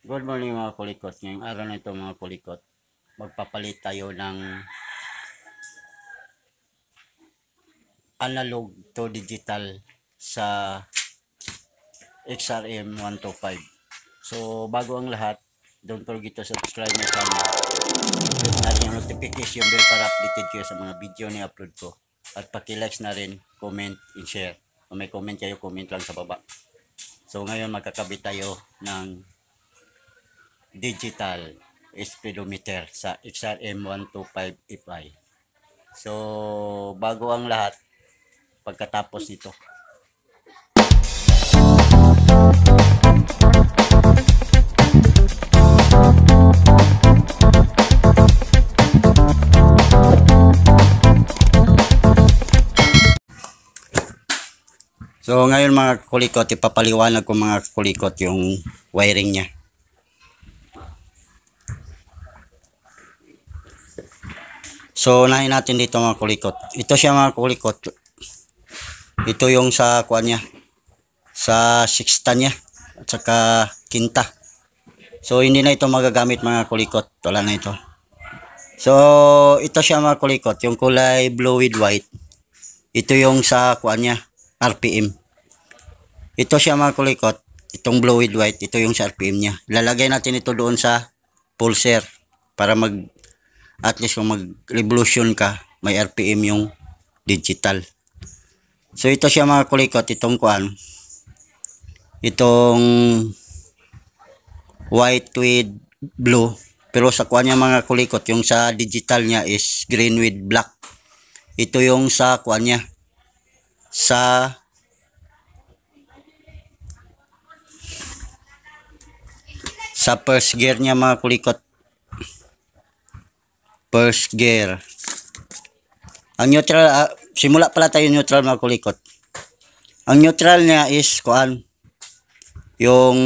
Good morning mga kulikot. Ngayong araw na ito mga kulikot, magpapalit tayo ng analog to digital sa XRM 125. So bago ang lahat, don't forget to subscribe my channel. Click na rin yung notification bell para updated kayo sa mga video na upload ko. At paki-likes na rin, comment, and share. Kung may comment kayo, comment lang sa baba. So ngayon magkakabit tayo ng digital speedometer sa XRM 125 FI. So, bago ang lahat, pagkatapos nito. So, ngayon mga kulikot, ipapaliwanag ko mga kulikot yung wiring niya. So, unahin natin dito mga kulikot. Ito siya mga kulikot. Ito yung sa kuan niya. Sa sixta niya. At saka kinta. So, hindi na ito magagamit mga kulikot. Wala na ito. So, ito siya mga kulikot. Yung kulay blue with white. Ito yung sa kuan niya. RPM. Ito siya mga kulikot. Itong blue with white. Ito yung sa RPM niya. Ilalagay natin ito doon sa pulser. Para at least kung mag-revolution ka, may RPM yung digital. So ito siya mga kulikot, itong kuan. Itong white with blue. Pero sa kuan niya mga kulikot, yung sa digital niya is green with black. Ito yung sa kuan niya. Sa first gear niya mga kulikot. First gear. Ang neutral, simula pala tayo neutral mga kulikot. Ang neutral niya is kuan. Yung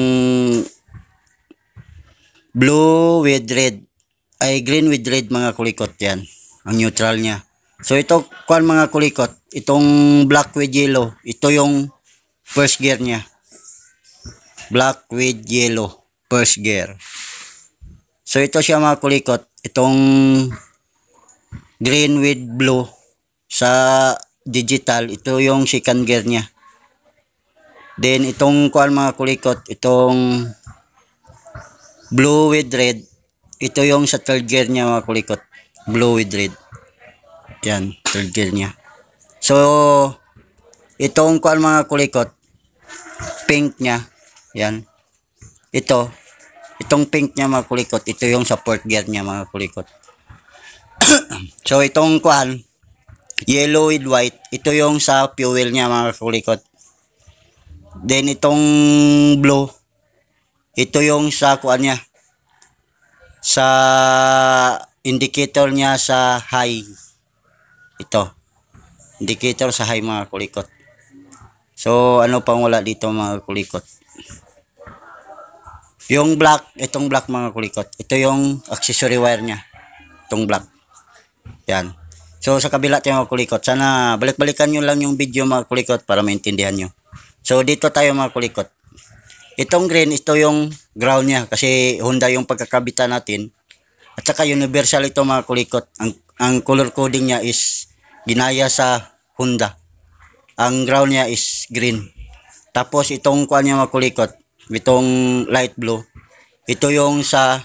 blue with red. Ay green with red mga kulikot yan. Ang neutral niya. So ito kuan mga kulikot. Itong black with yellow. Ito yung first gear niya. Black with yellow. First gear. So ito siya mga kulikot. Itong green with blue sa digital, ito yung second gear niya. Then itong kuan mga kulikot, itong blue with red, ito yung sa third gear niya mga kulikot. Blue with red. Yan, third gear niya. So itong kuan mga kulikot, pink niya. Yan. Itong pink niya mga kulikot, ito yung sa fourth gear niya mga kulikot. So itong kuan, yellow with white, ito yung sa fuel niya mga kulikot. Then itong blue, ito yung sa kuan niya. Sa indicator niya sa high. Ito. Indicator sa high mga kulikot. So ano pang wala dito mga kulikot? Yung black, itong black mga kulikot. Ito yung accessory wire niya. Itong black. Yan. So sa kabila tayo mga kulikot. Sana balik-balikan nyo lang yung video mga kulikot para maintindihan nyo. So dito tayo mga kulikot. Itong green, ito yung ground niya. Kasi Honda yung pagkakabitan natin. At saka universal ito mga kulikot. Ang color coding niya is ginaya sa Honda. Ang ground niya is green. Tapos itong kuha niya mga kulikot. Itong light blue, ito yung sa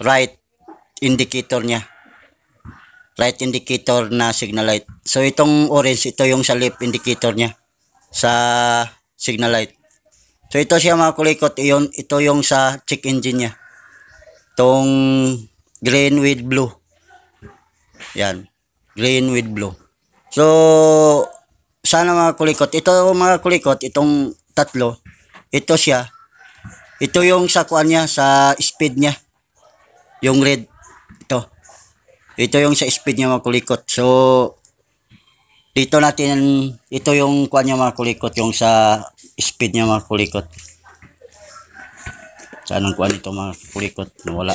right indicator niya. Right indicator na signal light. So itong orange, ito yung sa left indicator niya. Sa signal light. So ito siya mga kulikot, ito yung sa check engine niya. Itong green with blue. Yan. Green with blue. So sana mga kulikot, ito mga kulikot, itong tatlo, ito siya. Ito yung sa kuan niya, sa speed niya. Yung red. Ito. Ito yung sa speed niya mga kulikot. So, dito natin, ito yung kuan niya mga kulikot. Yung sa speed niya mga kulikot. Saan ang kuan ito mga kulikot? Nawala.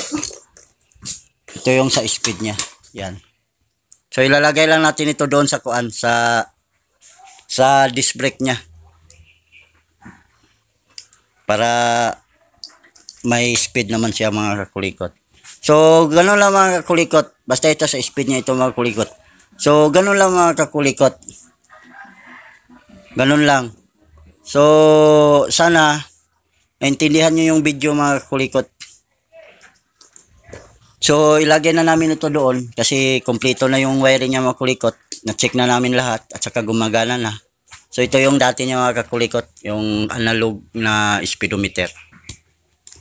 Ito yung sa speed niya. Yan. So, ilalagay lang natin ito doon sa kuan. Sa disc brake niya. Para may speed naman siya mga kakulikot. So, ganun lang mga kakulikot. Basta ito sa speed niya ito mga kakulikot. So, ganun lang mga kakulikot. Ganun lang. So, sana naintindihan nyo yung video mga kakulikot. So, ilagay na namin ito doon kasi kompleto na yung wiring niya mga kakulikot. Na-check na namin lahat at saka gumagana na. So, ito yung dati niya mga kakulikot, yung analog na speedometer.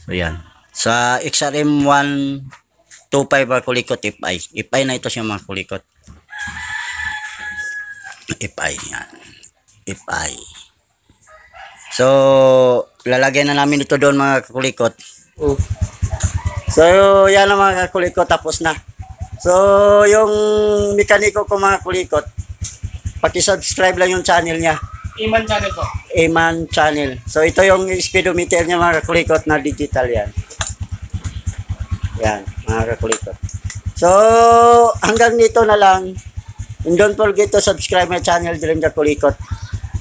So, yan. Sa XRM 125 mga kulikot, FI. FI na ito siya mga kulikot. FI, yan. FI. So, lalagyan na namin ito doon mga kulikot. So, yan na mga kulikot, tapos na. So, yung mekaniko ko mga kulikot, paki-subscribe lang yung channel niya. Iman channel po. Iman channel. So, ito yung speedometer niya mga kulikot na digital yan. Yan, mga kakulikot. So, hanggang dito na lang. And don't forget to subscribe my channel din kakulikot.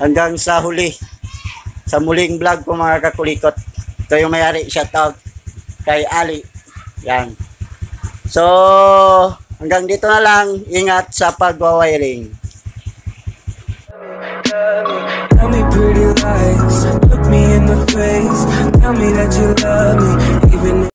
Hanggang sa huli. Sa muling vlog ko mga kakulikot. Ito yung mayari. Shout out kay Ali. Yan. So, hanggang dito na lang. Ingat sa pagwawiring. Tell me pretty lies, look me in the face. Tell me that you love me, even